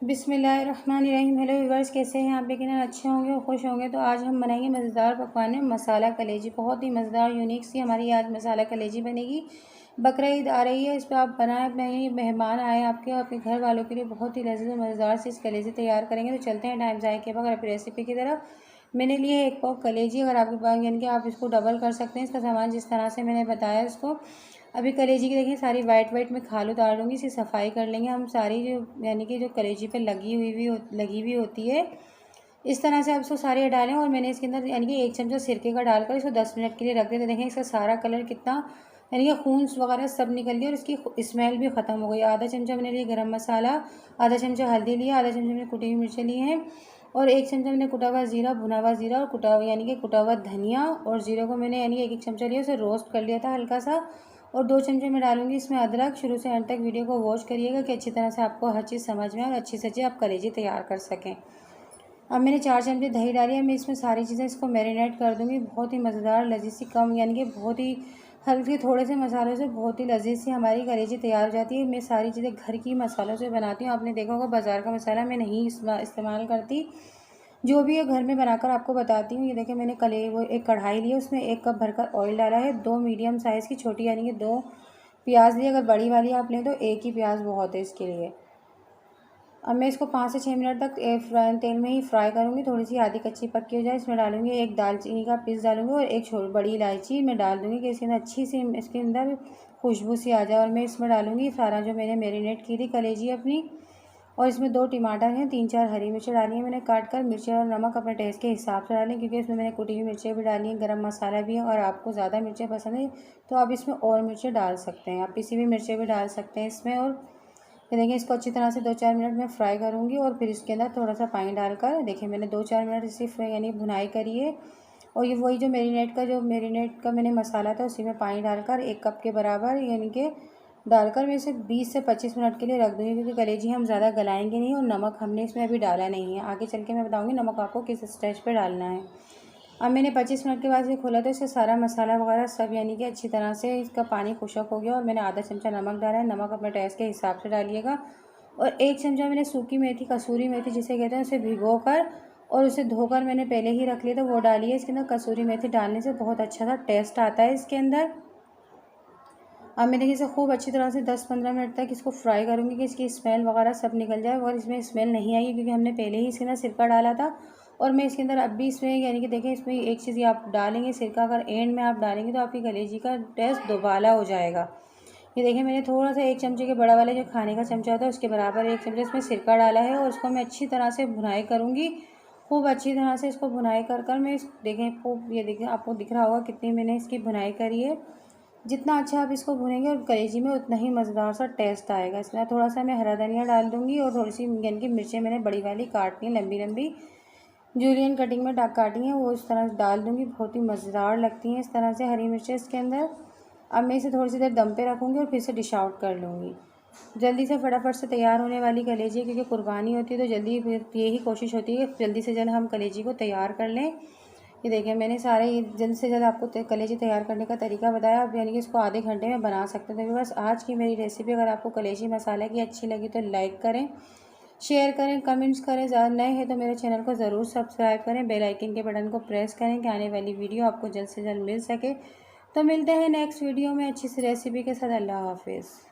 बिस्मिल्लाहिर्रहमानिर्रहीम। Hello viewers, कैसे हैं आप? यकीनन अच्छे होंगे और खुश होंगे। तो आज हम बनाएंगे मज़ेदार पकवान है मसाला कलेजी। बहुत ही मज़ेदार यूनिक सी हमारी आज मसाला कलेजी बनेगी। बकरा ईद आ रही है, इस पर आप बनाए अपने मेहमान आए आपके और आपके घर वालों के लिए बहुत ही लजीज और मज़ेदार सी इस कलेजी तैयार करेंगे। तो चलते हैं टाइम ज़ाया के बगैर अपनी रेसिपी की तरफ। मैंने लिए एक पाव कलेजी। अगर आपके पास यानी कि आप इसको डबल कर सकते हैं इसका सामान जिस तरह से मैंने बताया इसको। अभी कलेजी की देखिए सारी वाइट में खाल उतार लूँगी, इसे सफाई कर लेंगे हम। सारी जो यानी कि जो कलेजी पे लगी हुई होती है, इस तरह से आप इसको सारी डालें। और मैंने इसके अंदर यानी कि 1 चमचा सिरके का डालकर इसको 10 मिनट के लिए रख दिया। तो देखें इसका सारा कलर कितना यानी कि खून वगैरह सब निकल गया और इसकी स्मेल भी ख़त्म हो गई। आधा चमचा मैंने लिए गरम मसाला, आधा चमचा हल्दी लिया, आधा चमचा मैंने कुटी हुई मिर्चें ली हैं और 1 चमचा मैंने कुटा हुआ ज़ीरा, भुना हुआ ज़ीरा और कुटा हुआ धनिया और ज़ीरे को मैंने यानी कि 1 चमचा लिया, उसे रोस्ट कर लिया था हल्का सा। और 2 चमचे मैं डालूंगी इसमें अदरक। शुरू से एंड तक वीडियो को वॉच करिएगा कि अच्छी तरह से आपको हर चीज़ समझ में और अच्छी से अच्छी आप कलेजी तैयार कर सकें। अब मैंने 4 चमचे दही डाली है। मैं इसमें सारी चीज़ें इसको मैरिनेट कर दूँगी। बहुत ही मज़ेदार लजीज सी कम यानी कि बहुत ही हल्के थोड़े से मसालों से बहुत ही लजीज सी हमारी कलेजी तैयार हो जाती है। मैं सारी चीज़ें घर की मसालों से बनाती हूँ। आपने देखा होगा बाज़ार का मसाला मैं नहीं इस्तेमाल करती, जो भी है घर में बनाकर आपको बताती हूँ। ये देखिए मैंने वो एक कढ़ाई ली है, उसमें 1 कप भरकर ऑयल डाला है। 2 मीडियम साइज़ की छोटी यानी कि 2 प्याज ली। अगर बड़ी वाली आप लें तो 1 ही प्याज बहुत है इसके लिए। अब मैं इसको 5 से 6 मिनट तक तेल में ही फ्राई करूँगी। थोड़ी सी आधी कच्ची पक्की हो जाए। इसमें डालूँगी 1 दालचीनी का पीस डालूँगी और 1 बड़ी इलायची मैं डाल दूँगी कि इसके अंदर अच्छी सी इसके अंदर खुशबू सी आ जाए। और मैं इसमें डालूँगी सारा जो मैंने मैरिनेट की थी कलेजी अपनी। और इसमें 2 टमाटर हैं, 3-4 हरी मिर्चें डाली हैं मैंने काट कर। मिर्चें और नमक अपने टेस्ट के हिसाब से डालें क्योंकि इसमें मैंने कुटी हुई मिर्चें भी डाली हैं, गरम मसाला भी है। और आपको ज़्यादा मिर्चें पसंद है तो आप इसमें और मिर्चें डाल सकते हैं, आप पिसी हुई मिर्चें भी डाल सकते हैं इसमें। और ये देखिए इसको अच्छी तरह से 2-4 मिनट में फ्राई करूँगी और फिर इसके अंदर थोड़ा सा पानी डालकर देखिए मैंने 2-4 मिनट इसी यानी भुनाई करी है। और ये वही जो मैरिनेट का मैंने मसाला था उसी में पानी डालकर 1 कप के बराबर यानी कि डालकर मैं इसे 20 से 25 मिनट के लिए रख दूँगी क्योंकि कलेजी हम ज़्यादा गलाएंगे नहीं और नमक हमने इसमें अभी डाला नहीं है। आगे चल के मैं बताऊँगी नमक आपको किस स्टेज पर डालना है। अब मैंने 25 मिनट के बाद ये खोला तो इससे सारा मसाला वगैरह सब यानी कि अच्छी तरह से इसका पानी खुशक हो गया। और मैंने आधा चमचा नमक डाला है, नमक अपने टेस्ट के हिसाब से डालिएगा। और 1 चमचा मैंने सूखी मेथी, कसूरी मेथी जिसे कहते हैं, उसे भिगोकर और उसे धोकर मैंने पहले ही रख लिया था, वो डाली है इसके अंदर। कसूरी मेथी डालने से बहुत अच्छा सा टेस्ट आता है इसके अंदर। अब मैं देखिए इसे खूब अच्छी तरह से 10-15 मिनट तक इसको फ्राई करूँगी कि इसकी स्मेल वगैरह सब निकल जाए। और इसमें स्मेल नहीं आएगी क्योंकि हमने पहले ही इसके अंदर सिरका डाला था। और मैं इसके अंदर अब भी इसमें यानी कि देखें इसमें एक चीज़ आप डालेंगे सिरका, अगर एंड में आप डालेंगे तो आपकी कलेजी का टेस्ट दोबाला हो जाएगा। ये देखिए मैंने थोड़ा सा 1 चमचे के बड़ा वाले जो खाने का चमचा होता है उसके बराबर 1 चमचा इसमें सिरका डाला है। और उसको मैं अच्छी तरह से भुनाई करूँगी। खूब अच्छी तरह से इसको भुनाई कर मैं देखें खूब, ये देखिए आपको दिख रहा होगा कितनी मैंने इसकी भुनाई करी है। जितना अच्छा आप इसको भुनेंगे और कलेजी में उतना ही मज़ेदार सा टेस्ट आएगा। इसमें थोड़ा सा मैं हरा धनिया डाल दूँगी और थोड़ी सी यानी कि मिर्चें मैंने बड़ी वाली काटनी है, लंबी लंबी जूलियन कटिंग में काटी हैं, वो इस तरह डाल दूँगी। बहुत ही मज़ेदार लगती हैं इस तरह से हरी मिर्चें इसके अंदर। अब मैं इसे थोड़ी सी देर दम पे रखूँगी और फिर से डिश आउट कर लूँगी। जल्दी से फटाफट से तैयार होने वाली कलेजी क्योंकि कुर्बानी होती है तो जल्दी यही कोशिश होती है कि जल्दी से जल्द हम कलेजी को तैयार कर लें। ये देखिए मैंने सारे जल्द से जल्द आपको कलेजी तैयार करने का तरीका बताया। आप यानी कि इसको आधे घंटे में बना सकते हैं। तो बस आज की मेरी रेसिपी अगर आपको कलेजी मसाले की अच्छी लगी तो लाइक करें, शेयर करें, कमेंट्स करें। ज़्यादा नए हैं तो मेरे चैनल को ज़रूर सब्सक्राइब करें, बेल आइकन के बटन को प्रेस करें कि आने वाली वीडियो आपको जल्द से जल्द मिल सके। तो मिलते हैं नेक्स्ट वीडियो में अच्छी सी रेसिपी के साथ। अल्लाह हाफिज़।